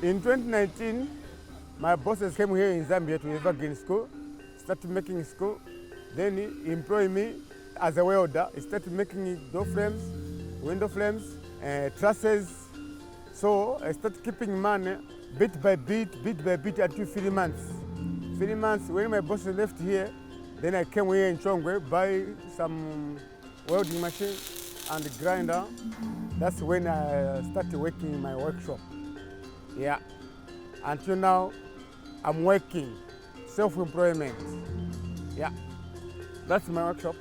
In 2019, my bosses came here in Zambia to Evergreen School, started making school. Then he employed me as a welder. He started making door frames, window frames, trusses. So I started keeping money bit by bit until 3 months. 3 months, when my boss left here, then I came here in Chongwe, buy some welding machine and grinder. That's when I started working in my workshop. Yeah, until now, I'm working, self-employment. Yeah, that's my workshop.